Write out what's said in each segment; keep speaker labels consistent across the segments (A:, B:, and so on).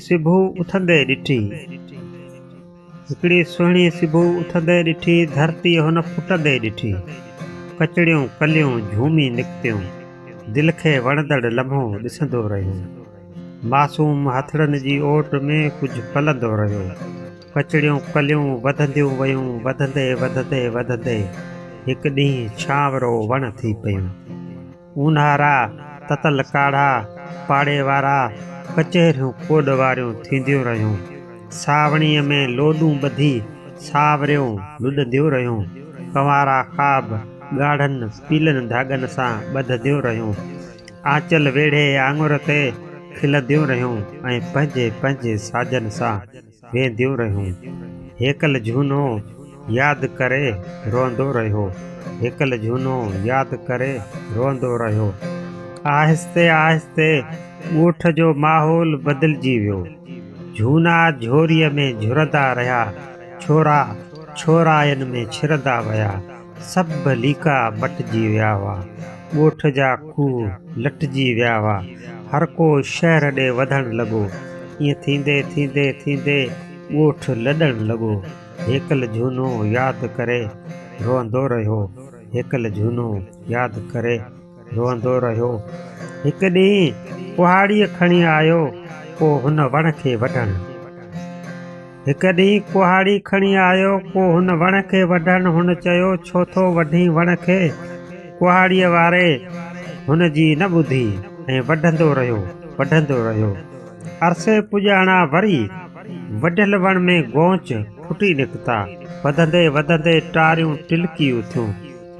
A: सुबुह उथंदे ॾिठी हिकिड़ी सुहिणी सुबुह उथंदे ॾिठी धरती हुन फुटंदे ॾिठी कचड़ियूं कलियूं झूमी निकितियूं दिलि खे वणंदड़ लम्हो ॾिसंदो रहियो मासूम हथड़नि जी ओट में कुझु पलंदो रहियो कचड़ियूं कलियूं वधंदियूं वयूं वधंदे वधंदे वधंदे हिकु ॾींहुं छांवरो वण थी पियूं ऊन्हारा ततल काढ़ा पाड़े वारा कचहरियूं कोॾ वारियूं थींदियूं रहियूं सावणीअ में लोॾूं ॿधी सावरियूं लुॾंदियूं रहियूं कंवारा ख़्वाब ॻाढ़नि पीलनि धाॻनि सां ॿधंदियूं रहियूं आंचल वेढ़े आङुर ते खिलंदियूं रहियूं ऐं पंहिंजे पंहिंजे साजन सां वेंदियूं रहियूं हेकल झूनो यादि करे रोअंदो रहियो हेकल झूनो यादि करे रोअंदो रहियो आहिस्ते आहिस्ते ॻोठ जो माहौल बदिलजी वियो झूना झोरीअ में झुरंदा रहिया छोरा छोरायनि में छिरंदा विया सभु लीका मटिजी विया हुआ ॻोठ जा खूह लटिजी विया हुआ हर को शहर ॾे वधणु लॻो ईअं थींदे थींदे थींदे ॻोठ लॾणु लॻो हेकल झूनो यादि करे रोअंदो रहियो हेकल झूनो यादि करे रोअंदो रहियो हिकु ॾींहुं कुहाड़ीअ खणी आयो को हुन वण खे वढणु हिकु ॾींहुं कुहाड़ी खणी आयो को हुन वण खे वढणु हुन चयो छो थो वढी वण खे कुहाड़ीअ वारे हुन जी न ॿुधी ऐं वढंदो रहियो अरसे पुॼाणा वरी वढियल वण में गोंच फुटी निकिता वधंदे वधंदे टारियूं टिलकी उथियूं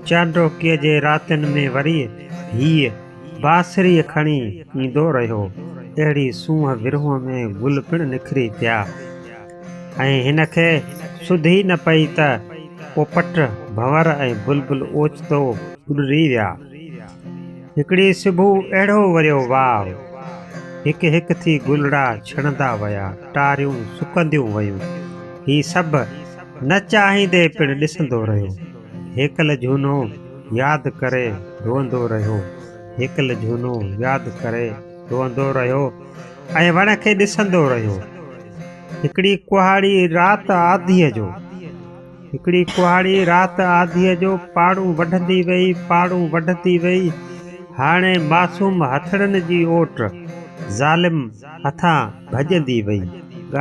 A: चांडोकीअ जे रातिनि में वरी हीअ बांसुरीअ खणी ईंदो रहियो अहिड़ी सूंहं विरहूं में गुल पिणु निखरी पिया ऐं हिन खे सुधी न पई त पोपट भंवर ऐं बुलबुल ओचितो उॾरी विया हिकिड़ी सुबुह अहिड़ो वरियो वाव हिकु हिकु थी गुलड़ा छणंदा विया टारियूं सुकंदियूं वयूं ही सभु न चाहींदे पिणु ॾिसंदो रहियो हेकल झूनो यादि करे रोअंदो रहियो हेकल झूनो यादि करे रोअंदो रहियो ऐं वण खे ॾिसंदो रहियो हिकिड़ी कुहाड़ी राति आधीअ जो पाड़ू वढंदी वई हाणे मासूम हथड़नि जी ओट ज़ालिम हथां भॼंदी वई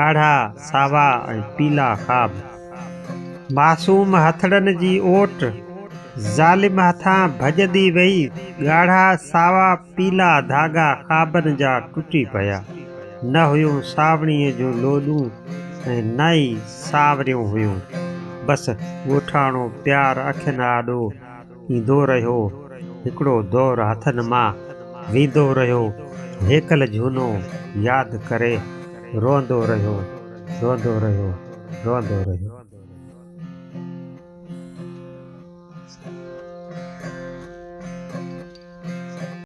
A: ॻाढ़ा सावा ऐं पीला ख़्वाब मासूम हथड़नि जी ओट ज़ालिम हथां भॼंदी वई ॻाढ़ा सावा पीला धागा ख़्वाबनि जा टुटी पिया न हुयूं सावणीअ जूं लोॾूं ऐं न ई सावरियूं हुयूं बसि ॻोठाणो प्यार अखियुनि आॾो ईंदो रहियो हिकिड़ो दौर हथनि मां वेंदो रहियो हेकल झूनो यादि करे रोअंदो रहियो